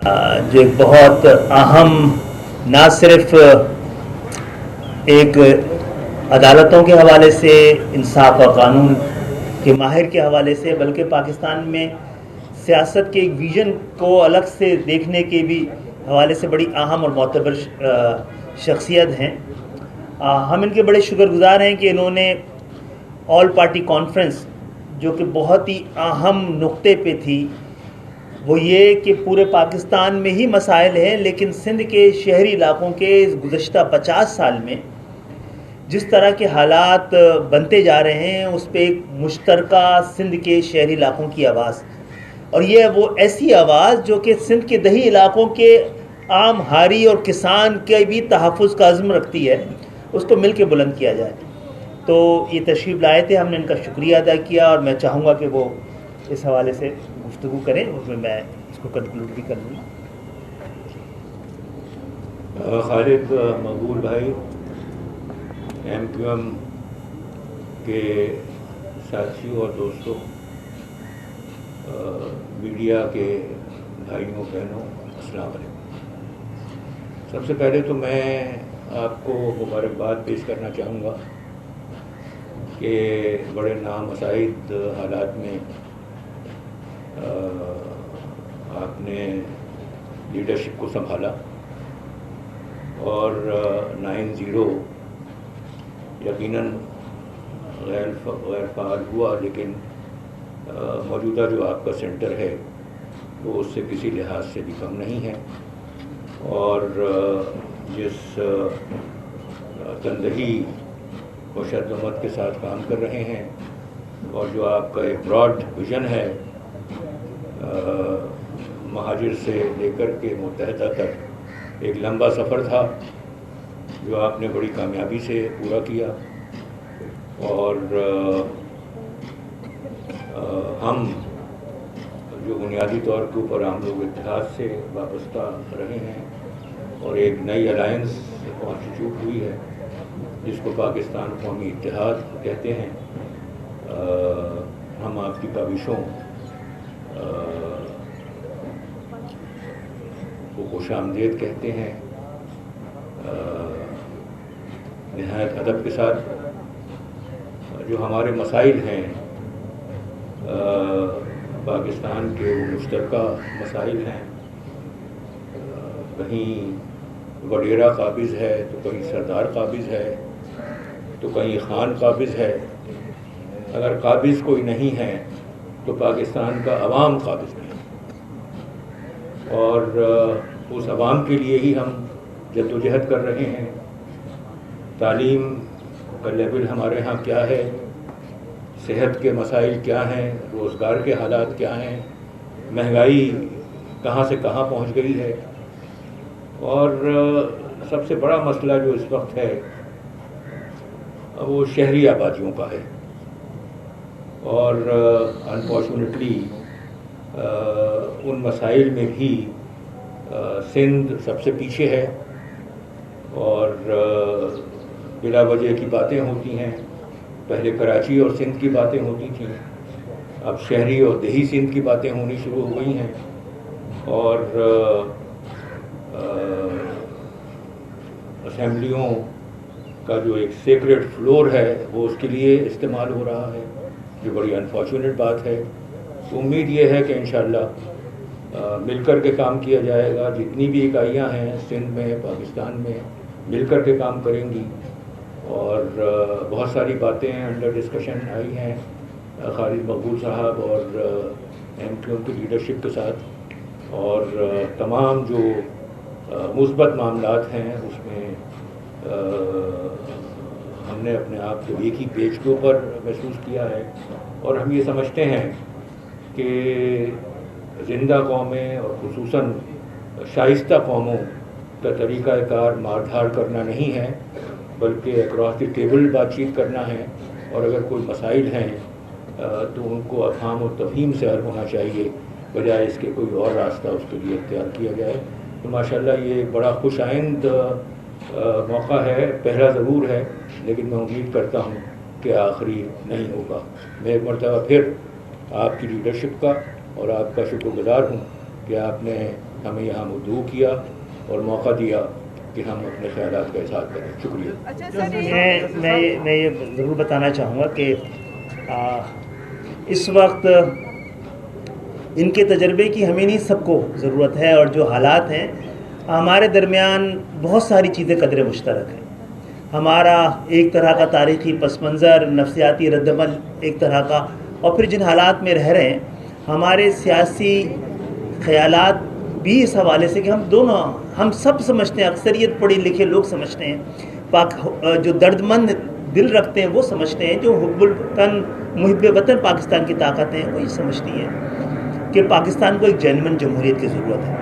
جو ایک بہت اہم نہ صرف ایک عدالتوں کے حوالے سے، انصاف اور قانون کے ماہر کے حوالے سے، بلکہ پاکستان میں سیاست کے ایک ویژن کو الگ سے دیکھنے کے بھی حوالے سے بڑی اہم اور معتبر شخصیت ہیں۔ ہم ان کے بڑے شکر گزار ہیں کہ انہوں نے آل پارٹی کانفرنس، جو کہ بہت ہی اہم نقطے پہ تھی، وہ یہ کہ پورے پاکستان میں ہی مسائل ہیں، لیکن سندھ کے شہری علاقوں کے گزشتہ 50 سال میں جس طرح کے حالات بنتے جا رہے ہیں، اس پہ ایک مشترکہ سندھ کے شہری علاقوں کی آواز، اور یہ وہ ایسی آواز جو کہ سندھ کے دیہی علاقوں کے عام ہاری اور کسان کے بھی تحفظ کا عزم رکھتی ہے، اس کو مل کے بلند کیا جائے۔ تو یہ تشریف لائے تھے، ہم نے ان کا شکریہ ادا کیا، اور میں چاہوں گا کہ وہ اس حوالے سے گفتگو کریں، اس میں اس کو کنکلوڈ بھی کر لوں گا۔ خالد مقبول بھائی، ایم کیو ایم کے ساتھیوں اور دوستوں، میڈیا کے بھائیوں بہنوں، السلام علیکم۔ سب سے پہلے تو میں آپ کو مبارکباد پیش کرنا چاہوں گا کہ بڑے نامساعد حالات میں آپ نے لیڈرشپ کو سنبھالا اور 9-0 یقیناً غیر فعال ہوا، لیکن موجودہ جو آپ کا سینٹر ہے وہ اس سے کسی لحاظ سے بھی کم نہیں ہے، اور جس تندہی و شدت کے ساتھ کام کر رہے ہیں، اور جو آپ کا ایک براڈ ویژن ہے، مہاجر سے لے کر کے متحدہ تک ایک لمبا سفر تھا جو آپ نے بڑی کامیابی سے پورا کیا، اور ہم جو بنیادی طور کے اوپر ہم لوگ اتحاد سے وابستہ رہے ہیں، اور ایک نئی الائنس کانسٹیٹیوٹ ہوئی ہے جس کو پاکستان قومی اتحاد کہتے ہیں۔ ہم آپ کی کاوشوں کو خوش آمدید کہتے ہیں۔ نہایت ادب کے ساتھ جو ہمارے مسائل ہیں، پاکستان کے وہ مشترکہ مسائل ہیں، کہیں وڈیرا قابض ہے تو کہیں سردار قابض ہے تو کہیں خان قابض ہے۔ اگر قابض کوئی نہیں ہے تو پاکستان کا عوام قابض نہیں، اور اس عوام کے لیے ہی ہم جدوجہد کر رہے ہیں۔ تعلیم کا لیول ہمارے ہاں کیا ہے، صحت کے مسائل کیا ہیں، روزگار کے حالات کیا ہیں، مہنگائی کہاں سے کہاں پہنچ گئی ہے، اور سب سے بڑا مسئلہ جو اس وقت ہے وہ شہری آبادیوں کا ہے، اور انفارچونیٹلی ان مسائل میں بھی سندھ سب سے پیچھے ہے، اور بلا وجہ کی باتیں ہوتی ہیں۔ پہلے کراچی اور سندھ کی باتیں ہوتی تھیں، اب شہری اور دیہی سندھ کی باتیں ہونی شروع ہو گئی ہیں، اور اسمبلیوں کا جو ایک سیکریٹ فلور ہے وہ اس کے لیے استعمال ہو رہا ہے، جو بڑی انفارچونیٹ بات ہے۔ تو امید یہ ہے کہ انشاءاللہ مل کر کے کام کیا جائے گا۔ جتنی بھی اکائیاں ہیں سندھ میں، پاکستان میں، مل کر کے کام کریں گی، اور بہت ساری باتیں انڈر ڈسکشن آئی ہیں خالد مقبول صاحب اور ایم کیو ایم کی لیڈرشپ کے ساتھ، اور تمام جو مثبت معاملات ہیں اس میں ہم نے اپنے آپ کو ایک ہی پیج کے اوپر محسوس کیا ہے، اور ہم یہ سمجھتے ہیں کہ زندہ قومیں اور خصوصاً شائستہ قوموں کا طریقہ کار مار دھاڑ کرنا نہیں ہے، بلکہ اکراس دی ٹیبل بات چیت کرنا ہے، اور اگر کوئی مسائل ہیں تو ان کو افہام و تفہیم سے حل ہونا چاہیے، بجائے اس کے کوئی اور راستہ اس کے لیے اختیار کیا جائے۔ تو ماشاءاللہ یہ ایک بڑا خوش آئند موقع ہے، پہلا ضرور ہے، لیکن میں امید کرتا ہوں کہ آخری نہیں ہوگا۔ میں ایک مرتبہ پھر آپ کی لیڈرشپ کا اور آپ کا شکر گزار ہوں کہ آپ نے ہمیں یہاں مدعو کیا اور موقع دیا کہ ہم اپنے خیالات کا اظہار کریں. شکریہ. اچھا سر میں یہ ضرور بتانا چاہوں گا کہ اس وقت ان کے تجربے کی ہمیں نہیں سب کو ضرورت ہے، اور جو حالات ہیں ہمارے درمیان بہت ساری چیزیں قدر مشترک ہیں. ہمارا ایک طرح کا تاریخی پس منظر، نفسیاتی رد عمل ایک طرح کا، اور پھر جن حالات میں رہ رہے ہیں ہمارے سیاسی خیالات بھی اس حوالے سے کہ ہم سب سمجھتے ہیں، اکثریت پڑھے لکھے لوگ سمجھتے ہیں، جو درد مند دل رکھتے ہیں وہ سمجھتے ہیں، جو حب الوطن محب وطن پاکستان کی طاقتیں ہیں وہی سمجھتی ہیں کہ پاکستان کو ایک جینوئن جمہوریت کی ضرورت ہے.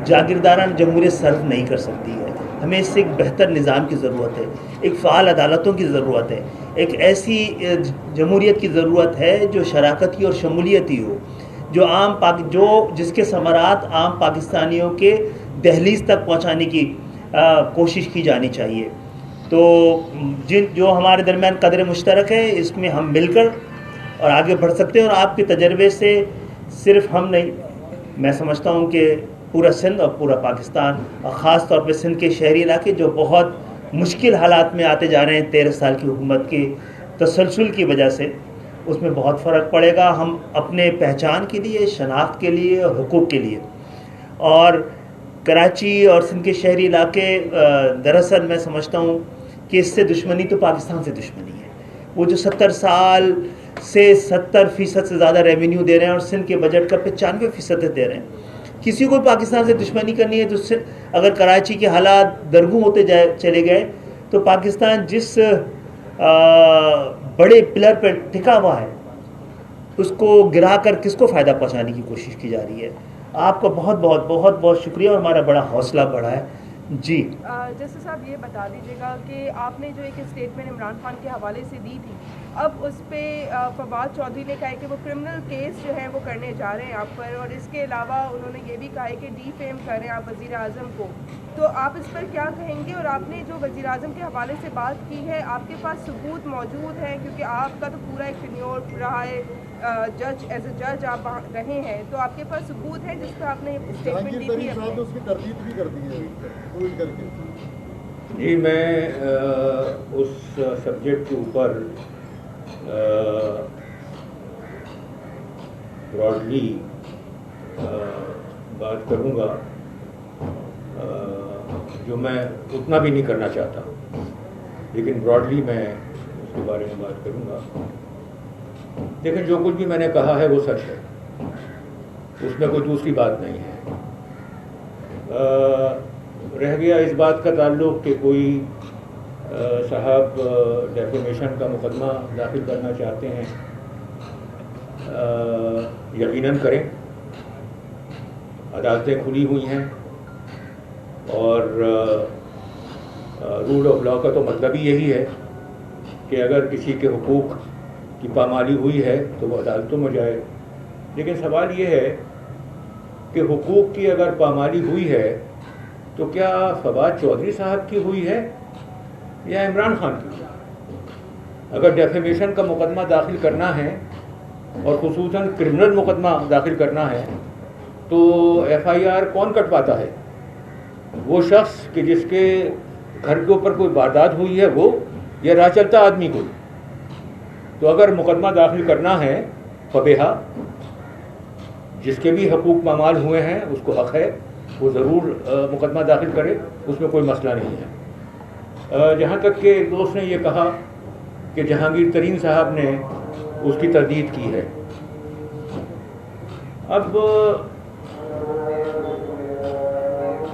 جاگیرداران جمہوریت سرو نہیں کر سکتی ہے، ہمیں اس سے ایک بہتر نظام کی ضرورت ہے، ایک فعال عدالتوں کی ضرورت ہے، ایک ایسی جمہوریت کی ضرورت ہے جو شراکتی اور شمولیتی ہو، جو جس کے ثمرات عام پاکستانیوں کے دہلیز تک پہنچانے کی کوشش کی جانی چاہیے. تو جو ہمارے درمیان قدر مشترک ہے اس میں ہم مل کر اور آگے بڑھ سکتے ہیں، اور آپ کے تجربے سے صرف ہم نہیں، میں سمجھتا ہوں کہ پورا سندھ اور پورا پاکستان، اور خاص طور پہ سندھ کے شہری علاقے جو بہت مشکل حالات میں آتے جا رہے ہیں 13 سال کی حکومت کے تسلسل کی وجہ سے، اس میں بہت فرق پڑے گا. ہم اپنے پہچان کے لیے، شناخت کے لیے اور حقوق کے لیے، اور کراچی اور سندھ کے شہری علاقے دراصل میں سمجھتا ہوں کہ اس سے دشمنی تو پاکستان سے دشمنی ہے. وہ جو 70 سال سے 70% سے زیادہ ریونیو دے رہے ہیں اور سندھ کے بجٹ کا 95% دے رہے ہیں، کسی کو پاکستان سے دشمنی کرنی ہے تو اگر کراچی کے حالات درگوں ہوتے چلے گئے تو پاکستان جس بڑے پلر پر ٹکا ہوا ہے اس کو گرا کر کس کو فائدہ پہنچانے کی کوشش کی جا رہی ہے. آپ کا بہت بہت بہت بہت شکریہ، اور ہمارا بڑا حوصلہ بڑھا ہے. جی جیسے صاحب یہ بتا دیجیے گا کہ آپ نے جو ایک اسٹیٹمنٹ عمران خان کے حوالے سے دی تھی، اب اس پہ فواد چودھری نے کہا ہے کہ وہ کرمنل کیس جو ہے وہ کرنے جا رہے ہیں آپ پر، اور اس کے علاوہ انہوں نے یہ بھی کہا ہے کہ ڈی فیم کر رہے ہیں آپ وزیر اعظم کو. تو آپ اس پر کیا کہیں گے؟ اور آپ نے جو وزیر اعظم کے حوالے سے بات کی ہے، آپ کے پاس ثبوت موجود ہیں؟ کیونکہ آپ کا تو پورا ایک ٹینیور رہا ہے، جج ایز اے جج آپ رہے ہیں، تو آپ کے پاس ثبوت ہے جس پہ آپ نے اسٹیٹمنٹ دی تھی؟ اس کی تردید بھی کر دی ہے ٹویٹ کر کے. جی میں اس سبجیکٹ کے اوپر براڈلی بات کروں گا، جو میں اتنا بھی نہیں کرنا چاہتا، لیکن براڈلی میں اس کے بارے میں بات کروں گا. لیکن جو کچھ بھی میں نے کہا ہے وہ سچ ہے، اس میں کوئی دوسری بات نہیں ہے. رہ گیا اس بات کا تعلق کہ کوئی صاحب ڈیفیمیشن کا مقدمہ داخل کرنا چاہتے ہیں، یقیناً کریں، عدالتیں کھلی ہوئی ہیں، اور رول آف لا کا تو مطلب ہی یہی ہے کہ اگر کسی کے حقوق کی پامالی ہوئی ہے تو وہ عدالتوں میں جائے. لیکن سوال یہ ہے کہ حقوق کی اگر پامالی ہوئی ہے تو کیا فواد چودھری صاحب کی ہوئی ہے یا عمران خان کی ہوئی ہے؟ اگر ڈیفیمیشن کا مقدمہ داخل کرنا ہے اور خصوصاً کرمنل مقدمہ داخل کرنا ہے تو ایف آئی آر کون کٹواتا ہے؟ وہ شخص کہ جس کے گھر کے اوپر کوئی واردات ہوئی ہے وہ، یا راہ چلتا آدمی کوئی؟ تو اگر مقدمہ داخل کرنا ہے فبیہا، جس کے بھی حقوق پامال ہوئے ہیں اس کو حق ہے وہ ضرور مقدمہ داخل کرے، اس میں کوئی مسئلہ نہیں ہے. جہاں تک کہ ایک دوست نے یہ کہا کہ جہانگیر ترین صاحب نے اس کی تردید کی ہے، اب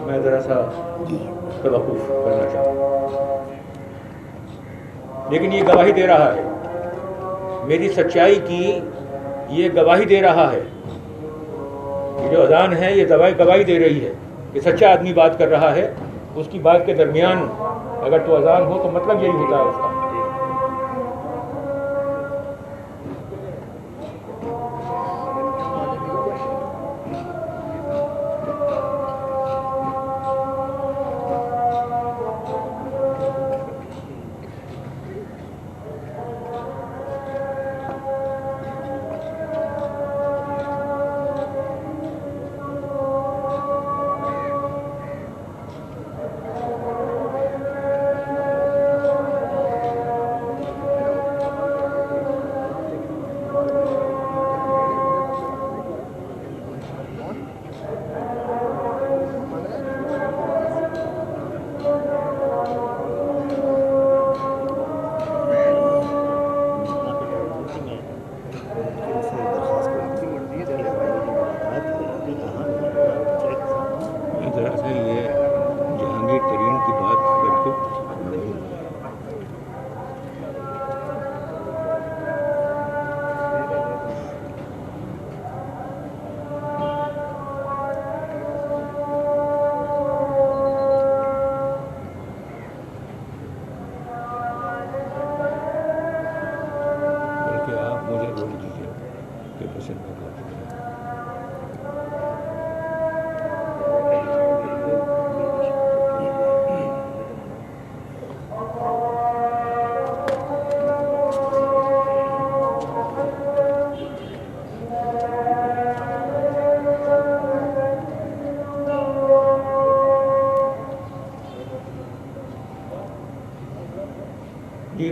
میں ذرا سا توقف کرنا چاہتا ہوں. لیکن یہ گواہی دے رہا ہے، میری سچائی کی یہ گواہی دے رہا ہے. یہ جو اذان ہے یہ گواہی دے رہی ہے کہ سچا آدمی بات کر رہا ہے. اس کی بات کے درمیان اگر تو اذان ہو تو مطلب یہی ہوتا ہے اس کا.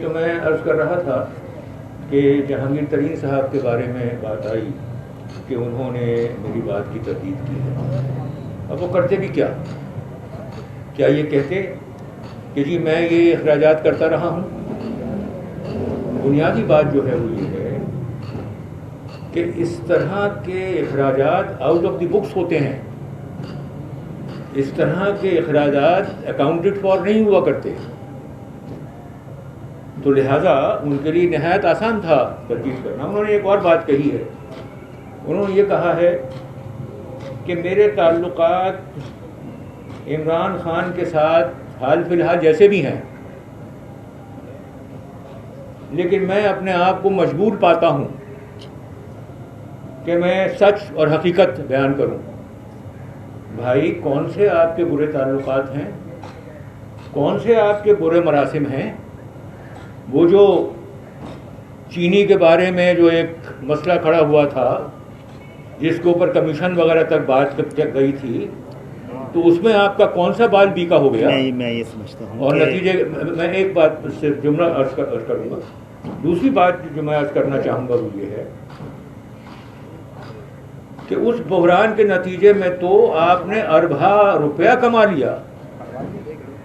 تو میں عرض کر رہا تھا کہ جہانگیر ترین صاحب کے بارے میں بات آئی کہ انہوں نے میری بات کی تردید کی ہے. اب وہ کرتے بھی کیا یہ کہتے کہ جی میں یہ اخراجات کرتا رہا ہوں؟ بنیادی بات جو ہے وہ یہ ہے کہ اس طرح کے اخراجات آؤٹ آف دی بکس ہوتے ہیں. اس طرح کے اخراجات اکاؤنٹڈ فار نہیں ہوا کرتے. تو لہٰذا ان کے لیے نہایت آسان تھا تردید کرنا. انہوں نے ایک اور بات کہی ہے. انہوں نے یہ کہا ہے کہ میرے تعلقات عمران خان کے ساتھ حال فی الحال جیسے بھی ہیں، لیکن میں اپنے آپ کو مجبور پاتا ہوں کہ میں سچ اور حقیقت بیان کروں. بھائی کون سے آپ کے برے تعلقات ہیں؟ کون سے آپ کے برے مراسم ہیں؟ وہ جو چینی کے بارے میں جو ایک مسئلہ کھڑا ہوا تھا جس کے اوپر کمیشن وغیرہ تک بات گئی تھی، تو اس میں آپ کا کون سا بال بیکا ہو گیا؟ میں یہ سمجھتا ہوں اور نتیجے میں ایک بات صرف جملہ عرض کروں گا. دوسری بات جو میں عرض کرنا چاہوں گا وہ یہ ہے کہ اس بحران کے نتیجے میں تو آپ نے اربہ روپیہ کما لیا،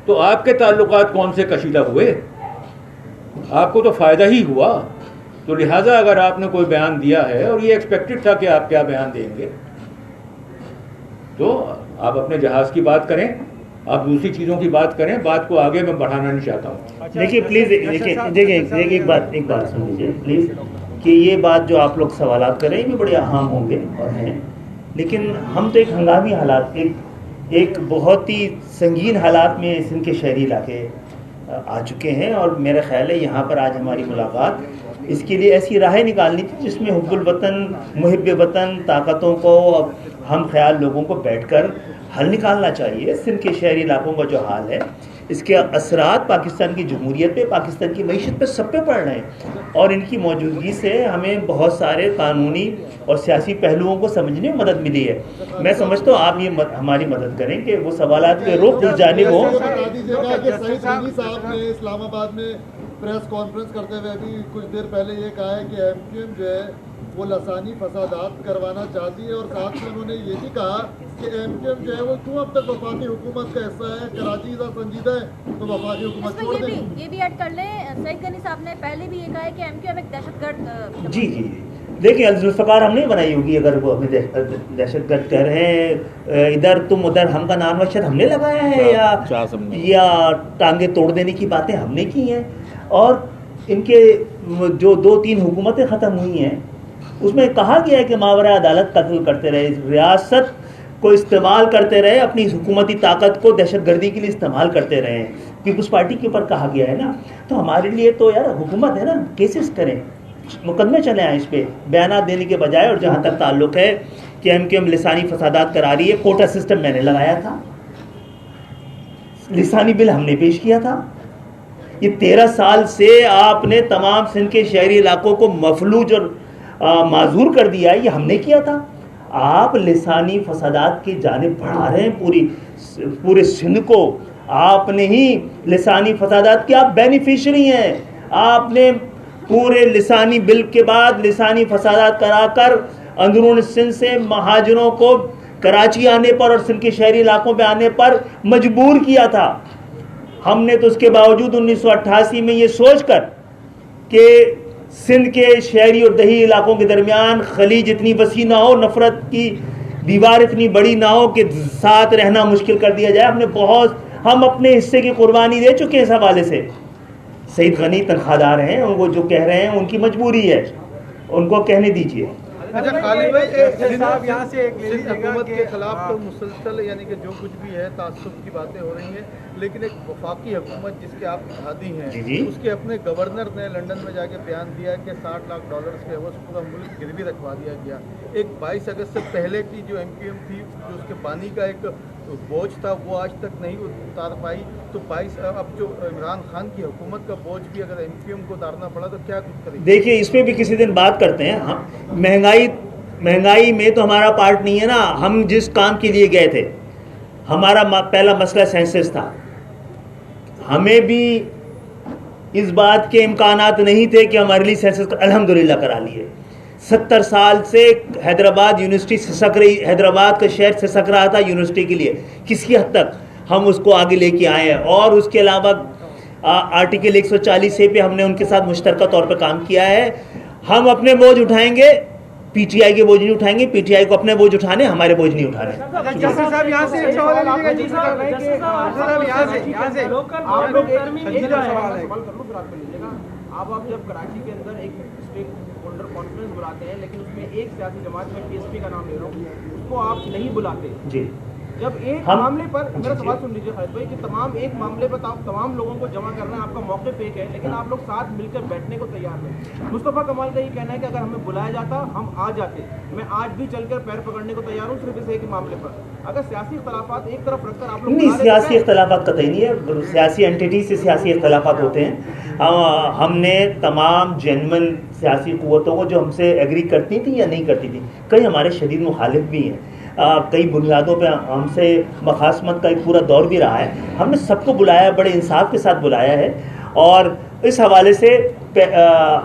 تو آپ کے تعلقات کون سے کشیدہ ہوئے؟ آپ کو تو فائدہ ہی ہوا. تو لہٰذا اگر آپ نے کوئی بیان دیا ہے اور یہ ایکسپیکٹڈ تھا کہ آپ کیا بیان دیں گے، تو آپ اپنے جہاز کی بات کریں، آپ دوسری چیزوں کی بات کریں. بات کو آگے میں بڑھانا نہیں چاہتا ہوں. دیکھیے پلیز دیکھیے ایک بات سن لیجیے پلیز، کہ یہ بات جو آپ لوگ سوالات کر رہے ہیں یہ بڑے اہم ہوں گے اور ہیں، لیکن ہم تو ایک ہنگامی حالات، ایک بہت ہی سنگین حالات میں سندھ کے شہری علاقے آ چکے ہیں، اور میرا خیال ہے یہاں پر آج ہماری ملاقات اس کے لیے ایسی راہیں نکالنی تھی جس میں حب الوطن، محب وطن طاقتوں کو، ہم خیال لوگوں کو بیٹھ کر حل نکالنا چاہیے. سندھ کے شہری علاقوں کا جو حال ہے اس کے اثرات پاکستان کی جمہوریت پہ، پاکستان کی معیشت پہ، سب پہ پڑ رہے ہیں، اور ان کی موجودگی سے ہمیں بہت سارے قانونی اور سیاسی پہلوؤں کو سمجھنے میں مدد ملی ہے. میں سمجھتا ہوں آپ یہ ہماری مدد کریں کہ وہ سوالات کے رخ اس جانب ہوں. بتا دیجیے گا کہ سعید غنی صاحب نے اسلام آباد میں پریس کانفرنس کرتے ہوئے ابھی کچھ دیر پہلے یہ کہا ہے کہ ایم کیو ایم جو ہے وہ لسانی فسادات کروانا چاہتی ہے، اور ساتھ میں انہوں نے یہ بھی کہا کہ ایم کیو ایم جو ہے وہ کیوں اب تک وفاقی حکومت کا حصہ ہے، کراچی ذرا سنجیدہ ہے تو وفاقی حکومت چھوڑ دیں. یہ بھی ایڈ کر لیں، سعید غنی صاحب نے پہلے بھی یہ کہا ہے کہ ایم کیو ایم ایک دہشت گرد. جی دیکھیں ذوالفقار ہم نہیں بنائی ہوگی، اگر وہ ہمیں دہشت گرد کہہ رہے ہیں، ادھر تم ادھر ہم کا نام اشد ہم نے لگایا ہے یا ٹانگیں توڑ دینے کی باتیں ہم نے کی ہیں. اور ان کے جو 2-3 حکومتیں ختم ہوئی ہیں اس میں کہا گیا ہے کہ ماورا عدالت قتل کرتے رہے، ریاست کو استعمال کرتے رہے، اپنی حکومتی طاقت کو دہشت گردی کے لیے استعمال کرتے رہے. پیپلز پارٹی کے اوپر کہا گیا ہے نا، تو ہمارے لیے تو یار حکومت ہے نا، کیسز کریں، مقدمے چلے آئیں اس پہ بیانات دینے کے بجائے. اور جہاں تک تعلق ہے کہ ایم کیو ایم لسانی فسادات کرا رہی ہے، کوٹا سسٹم میں نے لگایا تھا، لسانی بل ہم نے پیش کیا تھا. یہ 13 سال سے آپ نے تمام سندھ کے شہری علاقوں کو مفلوج اور معذور کر دیا ہے، یہ ہم نے کیا تھا. آپ لسانی فسادات کی جانب بڑھا رہے ہیں پورے سندھ کو. آپ نے ہی لسانی فسادات کے آپ بینیفیشری ہیں. آپ نے پورے لسانی بل کے بعد لسانی فسادات کرا کر اندرون سندھ سے مہاجروں کو کراچی آنے پر اور سندھ کے شہری علاقوں پہ آنے پر مجبور کیا تھا. ہم نے تو اس کے باوجود 1988 میں یہ سوچ کر کہ سندھ کے شہری اور دیہی علاقوں کے درمیان خلیج اتنی وسیع نہ ہو، نفرت کی دیوار اتنی بڑی نہ ہو کہ ساتھ رہنا مشکل کر دیا جائے. ہم اپنے حصے کی قربانی دے چکے ہیں اس حوالے سے. سعید غنی تنخواہ دار ہیں، وہ جو کہہ رہے ہیں ان کی مجبوری ہے، ان کو کہنے دیجیے. اچھا خالد بھائی صاحب یہاں سے ایک حکومت کے خلاف تو مسلسل یعنی کہ جو کچھ بھی ہے تعصب کی باتیں ہو رہی ہیں، لیکن ایک وفاقی حکومت جس کے آپ اتحادی ہیں، اس کے اپنے گورنر نے لندن میں جا کے بیان دیا کہ $60 لاکھ کے عوض پورا ملک گروی رکھوا دیا گیا. ایک 22 اگست سے پہلے کی جو ایم کیو ایم تھی، جو اس کے پانی کا ایک بوجھ تھا وہ آج تک نہیں اتار پائی. تو اب جو عمران خان کی حکومت کا بوجھ بھی اگر ایم کیو ایم کو اتارنا پڑا تو کیا کچھ کرے گی؟ دیکھیے اس پہ بھی کسی دن بات کرتے ہیں. مہنگائی میں تو ہمارا پارٹ نہیں ہے نا. ہم جس کام کے لیے گئے تھے، ہمارا پہلا مسئلہ سینسس تھا. ہمیں بھی اس بات کے امکانات نہیں تھے کہ ہمارے لیے سینسس الحمدللہ کرا لیے. 70 سال سے حیدرآباد یونیورسٹی سسک رہی, حیدرآباد کا شہر سسک رہا تھا یونیورسٹی کے لیے. کس کی حد تک ہم اس کو آگے لے کے آئے ہیں. اور اس کے علاوہ آرٹیکل 140A پہ ہم نے ان کے ساتھ مشترکہ طور پہ کام کیا ہے. ہم اپنے بوجھ اٹھائیں گے, پی ٹی آئی کے بوجھ نہیں اٹھائیں گے, پی ٹی آئی کو اپنے بوجھ اٹھانے, ہمارے بوجھ نہیں اٹھانے. جسٹس صاحب یہاں سے ایک سوال لے لیجیے گا. یہاں سے آپ لوگ آپ جب کراچی کے اندر ایک اسٹیک ہولڈر کانفرنس بلاتے ہیں لیکن اس میں ایک سیاسی جماعت میں پی ایس پی کا نام لے رہا ہوں, اس کو آپ نہیں بلاتے. جی, جب ایک معاملے پر میرا سوال سن لیجیے خالد بھائی کہ ایک معاملے پر تمام لوگوں کو جمع کرنا آپ کا موقف ایک ہے, لیکن آپ لوگ ساتھ مل کر بیٹھنے کو تیار ہیں. مصطفیٰ کمال کا یہ کہنا ہے کہ اگر ہمیں بلایا جاتا ہم آ جاتے. میں آج بھی چل کر پیر پکڑنے کو تیار ہوں صرف اس ایک معاملے پر. اگر سیاسی اختلافات ایک طرف رکھ کر آپ لوگ نہیں, سیاسی اختلافات قطعی نہیں ہے. سیاسی اینٹیٹی سے سیاسی اختلافات ہوتے ہیں. ہم نے تمام جینون سیاسی قوتوں کو جو ہم سے ایگری کرتی تھیں یا نہیں کرتی تھیں, کئی ہمارے شدید مخالف بھی ہیں, کئی بنیادوں پہ ہم سے مخاصمت کا ایک پورا دور بھی رہا ہے. ہم نے سب کو بلایا, بڑے انصاف کے ساتھ بلایا ہے, اور اس حوالے سے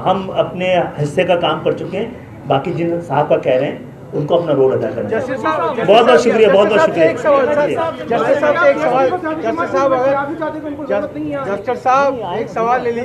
ہم اپنے حصے کا کام کر چکے ہیں. باقی جن صاحب کا کہہ رہے ہیں ان کو اپنا رول ادا کرنا ہے. بہت بہت شکریہ, بہت بہت شکریہ. جسٹس صاحب ایک سوال لے لیجیے.